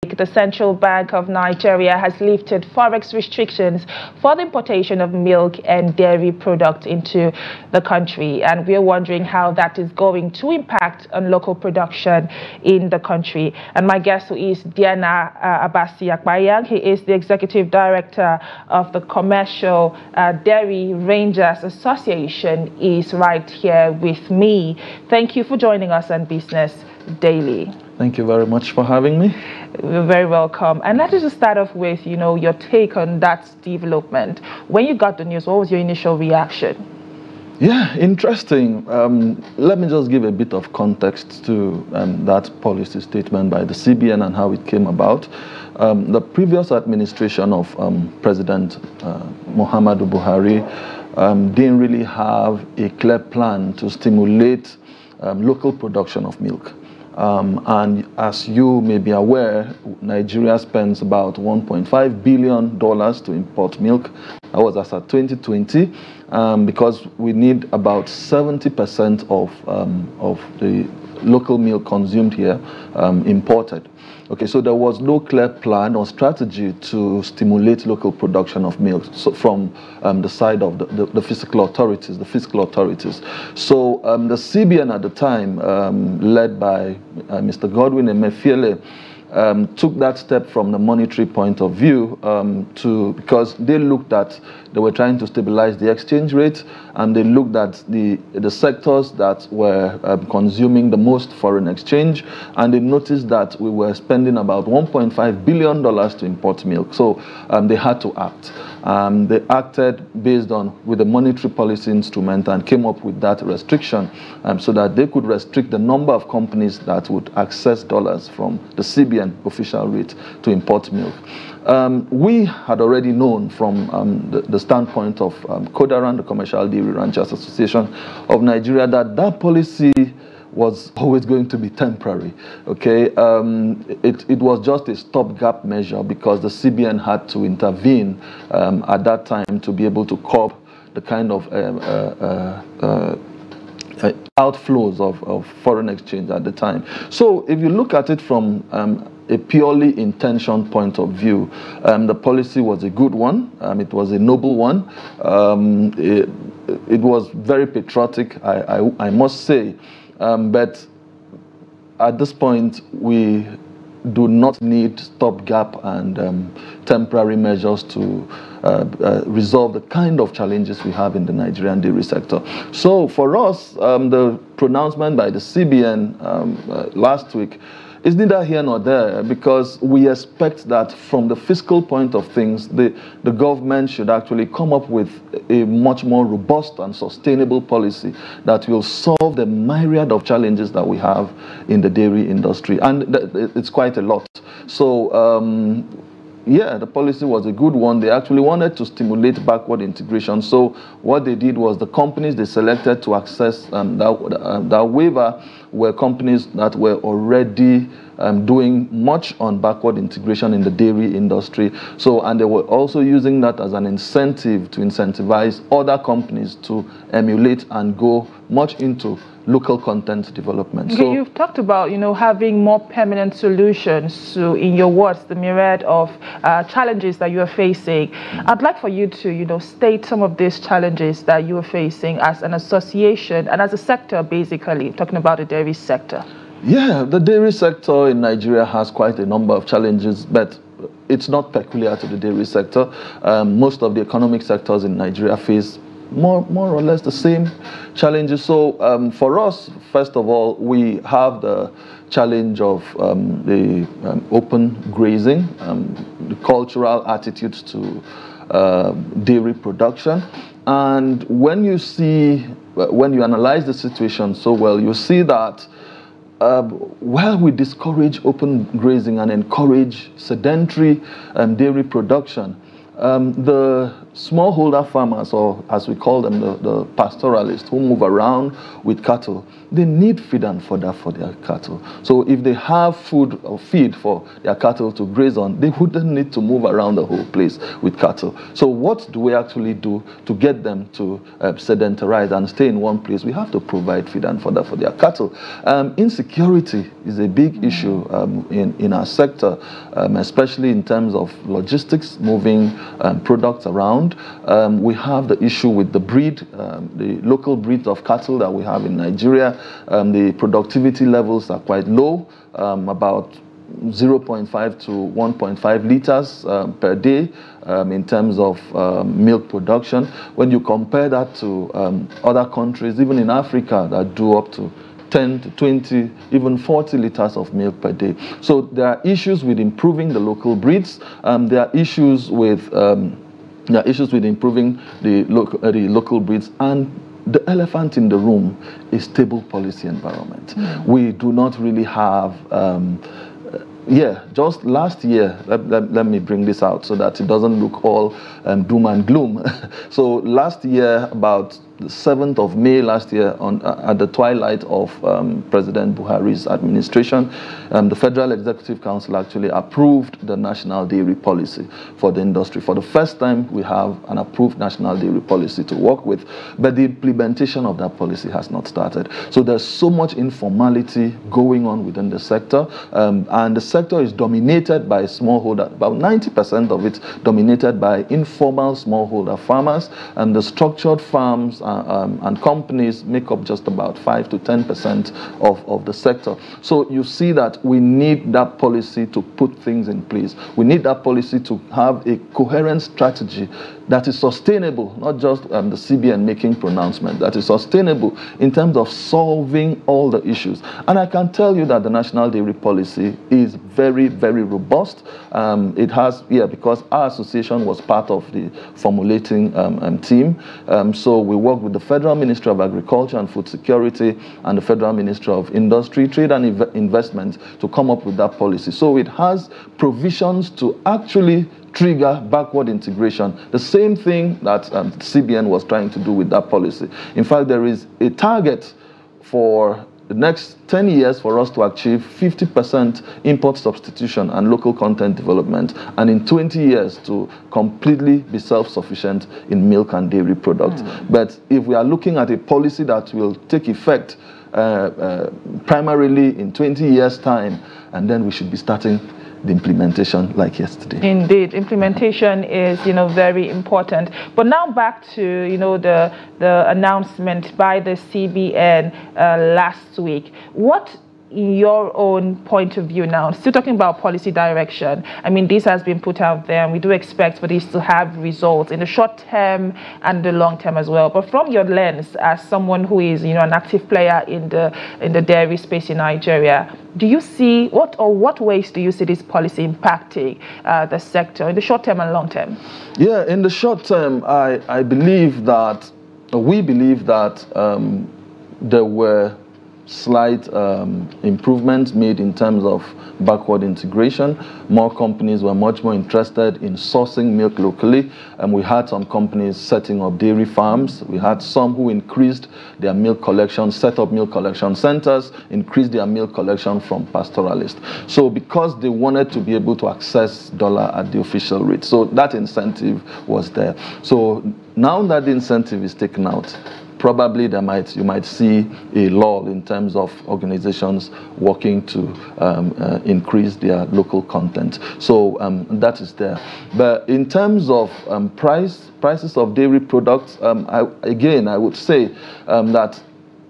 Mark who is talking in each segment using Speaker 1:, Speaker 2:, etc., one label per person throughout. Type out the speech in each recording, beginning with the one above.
Speaker 1: The Central Bank of Nigeria has lifted forex restrictions for the importation of milk and dairy products into the country, and we're wondering how that is going to impact on local production in the country. And my guest, who is Dianabasi Akpainyang, he is the Executive Director of the Commercial Dairy Rangers Association, is right here with me. Thank you for joining us on Business Daily.
Speaker 2: Thank you very much for having me.
Speaker 1: You're very welcome. And let's just start off with, your take on that development. When you got the news, what was your initial reaction?
Speaker 2: Yeah, interesting. Let me just give a bit of context to that policy statement by the CBN and how it came about. The previous administration of President Muhammadu Buhari didn't really have a clear plan to stimulate local production of milk. And as you may be aware, Nigeria spends about $1.5 billion to import milk. That was as at 2020, because we need about 70% of the local milk consumed here imported. Okay, so there was no clear plan or strategy to stimulate local production of milk from the side of the fiscal authorities, So the CBN at the time, led by Mr. Godwin Emefiele, took that step from the monetary point of view because they looked at, they were trying to stabilize the exchange rate, and they looked at the sectors that were consuming the most foreign exchange, and they noticed that we were spending about $1.5 billion to import milk. So they had to act. They acted based on with the monetary policy instrument and came up with that restriction so that they could restrict the number of companies that would access dollars from the CBN official rate to import milk. We had already known from the standpoint of CODARAN, the Commercial Dairy Ranchers Association of Nigeria, that policy was always going to be temporary. Okay, it was just a stopgap measure because the CBN had to intervene at that time to be able to curb the kind of outflows of foreign exchange at the time. So if you look at it from a purely intention point of view, the policy was a good one. It was a noble one. It was very patriotic, I must say. But at this point, we do not need stopgap and temporary measures to resolve the kind of challenges we have in the Nigerian dairy sector. So for us, the pronouncement by the CBN last week is neither here nor there, because we expect that from the fiscal point of things, the government should actually come up with a much more robust and sustainable policy that will solve the myriad of challenges that we have in the dairy industry. And it's quite a lot. So, yeah, the policy was a good one. They actually wanted to stimulate backward integration. So what they did was the companies they selected to access that waiver were companies that were already doing much on backward integration in the dairy industry. So, and they were also using that as an incentive to incentivize other companies to emulate and go much into local content development.
Speaker 1: Okay, so you've talked about, having more permanent solutions to, in your words, the myriad of challenges that you are facing. I'd like for you to, state some of these challenges that you are facing as an association and as a sector, basically, talking about the dairy sector.
Speaker 2: Yeah, the dairy sector in Nigeria has quite a number of challenges, but it's not peculiar to the dairy sector. Most of the economic sectors in Nigeria face more or less the same challenges. So for us, first of all, we have the challenge of the open grazing, the cultural attitudes to dairy production. And when you analyze the situation so well, you see that while we discourage open grazing and encourage sedentary dairy production, the smallholder farmers, or as we call them, the pastoralists who move around with cattle, they need feed and fodder for their cattle. So if they have food or feed for their cattle to graze on, they wouldn't need to move around the whole place with cattle. So what do we actually do to get them to sedentarize and stay in one place? We have to provide feed and fodder for their cattle. Insecurity is a big issue in our sector, especially in terms of logistics, moving products around. We have the issue with the breed, the local breeds of cattle that we have in Nigeria. The productivity levels are quite low, about 0.5 to 1.5 liters per day in terms of milk production. When you compare that to other countries, even in Africa, that do up to 10 to 20, even 40 liters of milk per day. So there are issues with improving the local breeds. There are issues with improving the local breeds, and the elephant in the room is stable policy environment. We do not really have just last year, let me bring this out so that it doesn't look all doom and gloom. So last year, about the 7th of May last year, at the twilight of President Buhari's administration, the Federal Executive Council actually approved the National Dairy Policy for the industry. For the first time, we have an approved National Dairy Policy to work with, but the implementation of that policy has not started. So there's so much informality going on within the sector, and the sector is dominated by smallholder, about 90% of it dominated by informal smallholder farmers, and the structured farms and companies make up just about 5 to 10% of the sector. So you see that we need that policy to put things in place. We need that policy to have a coherent strategy that is sustainable, not just the CBN making pronouncements, that is sustainable in terms of solving all the issues. And I can tell you that the National Dairy Policy is very, very robust. It has, because our association was part of the formulating team. So we work with the Federal Ministry of Agriculture and Food Security and the Federal Ministry of Industry, Trade and Investment to come up with that policy. So it has provisions to actually trigger backward integration, the same thing that CBN was trying to do with that policy. In fact, there is a target for the next 10 years for us to achieve 50% import substitution and local content development, and in 20 years to completely be self-sufficient in milk and dairy products. But if we are looking at a policy that will take effect primarily in 20 years' time, and then we should be starting the implementation like yesterday. Indeed,
Speaker 1: implementation is, very important. But now back to, the announcement by the CBN last week. What, in your own point of view now, still talking about policy direction, I mean, this has been put out there, and we do expect for this to have results in the short term and the long term as well. But from your lens, as someone who is, an active player in the dairy space in Nigeria, do you see what ways do you see this policy impacting the sector in the short term and long term?
Speaker 2: Yeah, in the short term, I believe that we believe that there were slight improvements made in terms of backward integration. More companies were much more interested in sourcing milk locally, and we had some companies setting up dairy farms. We had some who increased their milk collection, set up milk collection centers, increased their milk collection from pastoralists. So because they wanted to be able to access dollar at the official rate, so that incentive was there. So now that the incentive is taken out, probably you might see a lull in terms of organizations working to increase their local content. So that is there. But in terms of prices of dairy products, I would say that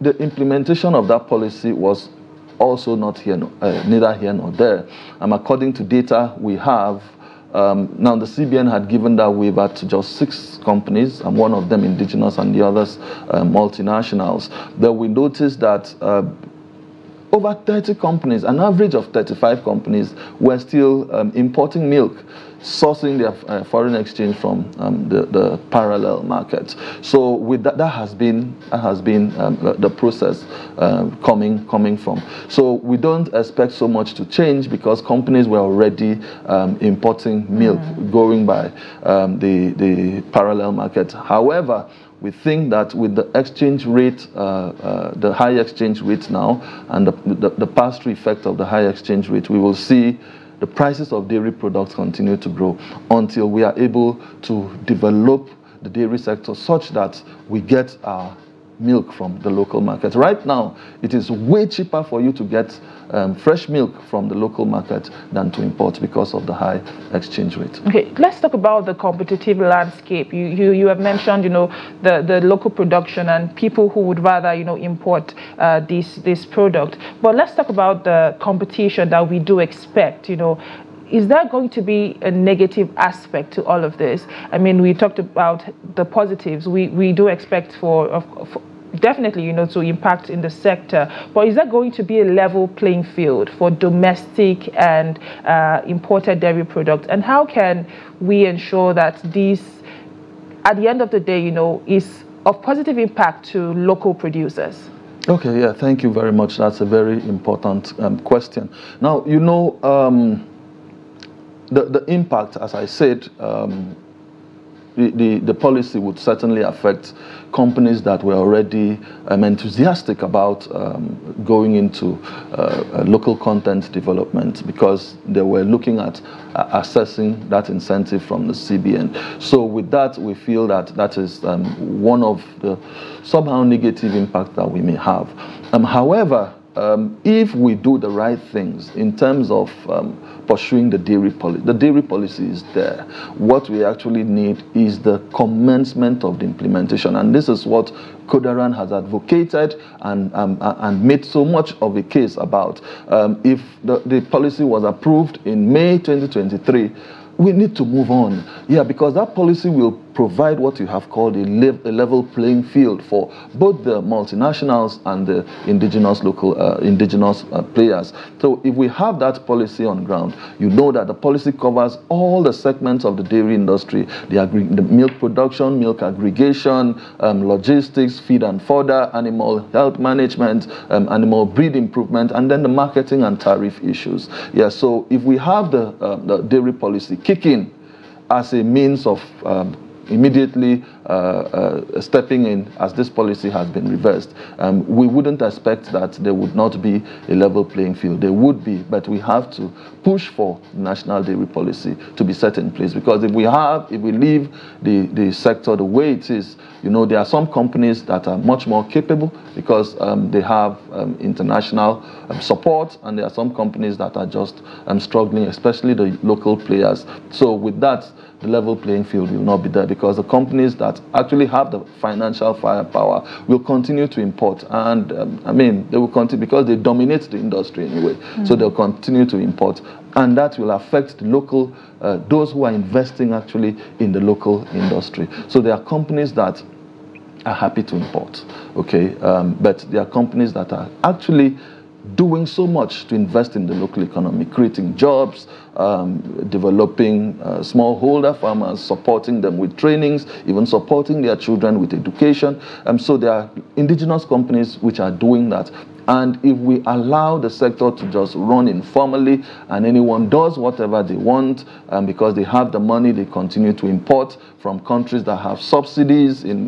Speaker 2: the implementation of that policy was also not neither here nor there. According to data we have, now the CBN had given that waiver to just 6 companies, and one of them indigenous and the others multinationals. Then we noticed that over 30 companies, an average of 35 companies, were still importing milk sourcing their foreign exchange from the parallel markets. So with that has been the process coming from. So we don't expect so much to change because companies were already importing milk going by the parallel market. However, we think that with the exchange rate, the high exchange rate now, and the pass-through effect of the high exchange rate, we will see the prices of dairy products continue to grow until we are able to develop the dairy sector such that we get our milk from the local market. Right now, it is way cheaper for you to get fresh milk from the local market than to import because of the high exchange rate.
Speaker 1: Okay, let's talk about the competitive landscape. You have mentioned, the local production and people who would rather, import this product. But let's talk about the competition that we do expect. Is there going to be a negative aspect to all of this? I mean, we talked about the positives. We do expect for definitely, to impact in the sector. But is there going to be a level playing field for domestic and imported dairy products? And how can we ensure that this, at the end of the day, is of positive impact to local producers?
Speaker 2: Okay, yeah, thank you very much. That's a very important question. Now, the impact, as I said, the policy would certainly affect companies that were already enthusiastic about going into local content development because they were looking at assessing that incentive from the CBN. So with that, we feel that is one of the somehow negative impact that we may have. However, if we do the right things in terms of pursuing the dairy policy is there. What we actually need is the commencement of the implementation, and this is what CODARAN has advocated and made so much of a case about. If the policy was approved in May 2023, we need to move on. Yeah, because that policy will provide what you have called a level playing field for both the multinationals and the indigenous players. So if we have that policy on ground, you know that the policy covers all the segments of the dairy industry, the milk production, milk aggregation, logistics, feed and fodder, animal health management, animal breed improvement, and then the marketing and tariff issues. Yeah, so if we have the dairy policy kick in as a means of immediately stepping in as this policy has been reversed, we wouldn't expect that there would not be a level playing field. There would be, but we have to push for national dairy policy to be set in place, because if we leave the sector the way it is, there are some companies that are much more capable because they have international support, and there are some companies that are just struggling, especially the local players. So with that, the level playing field will not be there, because the companies that actually have the financial firepower will continue to import, and they will continue because they dominate the industry anyway. So they'll continue to import, and that will affect the local, those who are investing actually in the local industry. So there are companies that are happy to import, okay, but there are companies that are actually doing so much to invest in the local economy, creating jobs, developing smallholder farmers, supporting them with trainings, even supporting their children with education. So there are indigenous companies which are doing that. And if we allow the sector to just run informally and anyone does whatever they want, because they have the money, they continue to import from countries that have subsidies in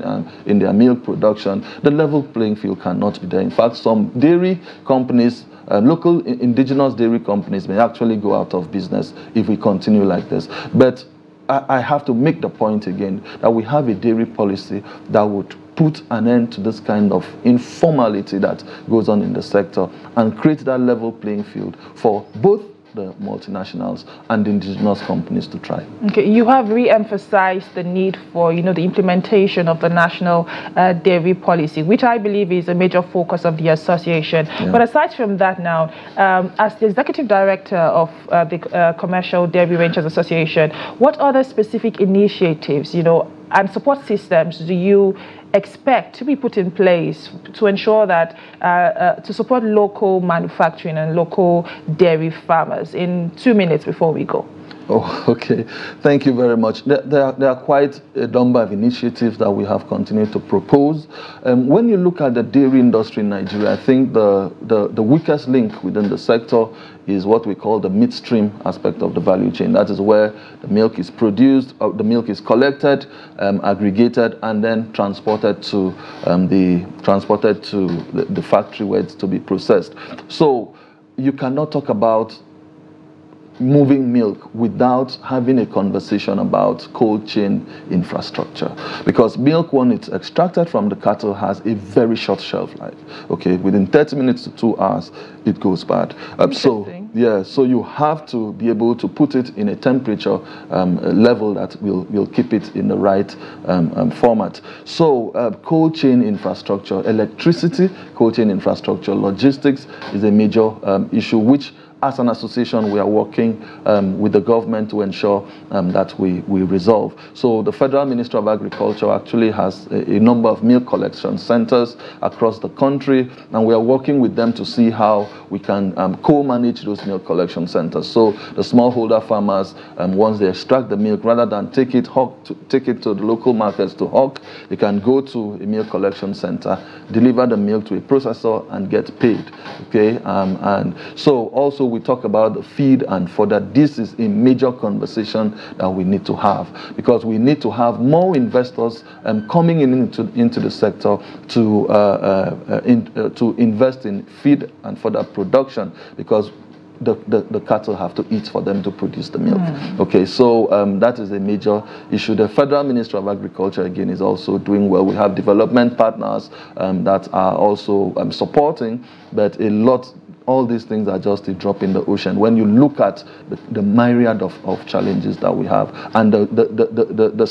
Speaker 2: their milk production, the level playing field cannot be there. In fact, some dairy companies, local indigenous dairy companies, may actually go out of business if we continue like this. But I have to make the point again that we have a dairy policy that would put an end to this kind of informality that goes on in the sector and create that level playing field for both the multinationals and the indigenous companies to try.
Speaker 1: Okay, you have re-emphasized the need for, the implementation of the national dairy policy, which I believe is a major focus of the association. Yeah. But aside from that now, as the executive director of the Commercial Dairy Ranchers Association, what other specific initiatives, and support systems do you expect to be put in place to ensure that to support local manufacturing and local dairy farmers? In 2 minutes before we go.
Speaker 2: Oh, okay. Thank you very much. There are quite a number of initiatives that we have continued to propose. When you look at the dairy industry in Nigeria, I think the weakest link within the sector is what we call the midstream aspect of the value chain. That is where the milk is produced, the milk is collected, aggregated, and then transported to the factory where it's to be processed. So you cannot talk about moving milk without having a conversation about cold chain infrastructure, because milk, when it's extracted from the cattle, has a very short shelf life. Okay, within 30 minutes to 2 hours it goes bad. So you have to be able to put it in a temperature level that will keep it in the right format. So cold chain infrastructure, electricity, cold chain infrastructure, logistics is a major issue, which as an association, we are working with the government to ensure that we resolve. So the Federal Ministry of Agriculture actually has a number of milk collection centers across the country, and we are working with them to see how we can co-manage those milk collection centers. So the smallholder farmers, once they extract the milk, rather than take it to the local markets to hawk, they can go to a milk collection center, deliver the milk to a processor, and get paid. Okay, and so also we talk about the feed and fodder. This is a major conversation that we need to have, because we need to have more investors coming into the sector to invest in feed and fodder production, because the cattle have to eat for them to produce the milk. Okay, so that is a major issue. The Federal Ministry of Agriculture, again, is also doing well. We have development partners that are also supporting, but all these things are just a drop in the ocean when you look at the myriad of challenges that we have, and the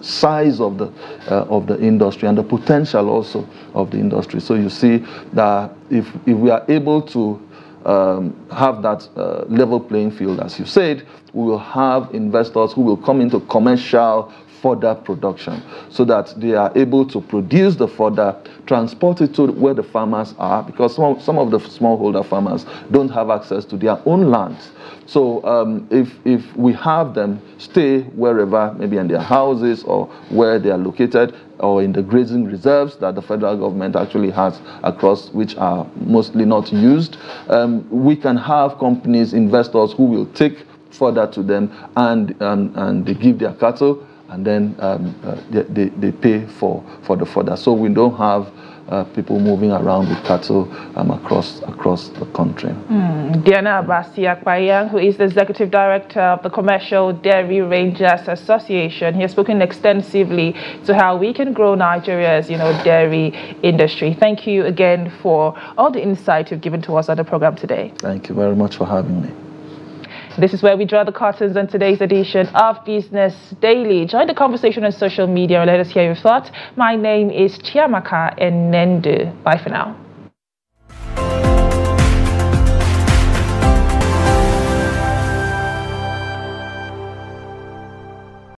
Speaker 2: size of the industry, and the potential also of the industry. So you see that if we are able to have that level playing field, as you said, we will have investors who will come into commercial fodder production, so that they are able to produce the fodder, transport it to where the farmers are, because some of the smallholder farmers don't have access to their own lands. So if we have them stay wherever, maybe in their houses or where they are located, or in the grazing reserves that the federal government actually has across, which are mostly not used, we can have companies, investors who will take fodder to them, and they give their cattle, and then they pay for the fodder. So we don't have people moving around with cattle across the country.
Speaker 1: Dianabasi Akpainyang, who is the Executive Director of the Commercial Dairy Rangers Association, he has spoken extensively to how we can grow Nigeria's, dairy industry. Thank you again for all the insight you've given to us on the program today.
Speaker 2: Thank you very much for having me.
Speaker 1: This is where we draw the curtains on today's edition of Business Daily. Join the conversation on social media and let us hear your thoughts. My name is Chiamaka Enendu. Bye for now.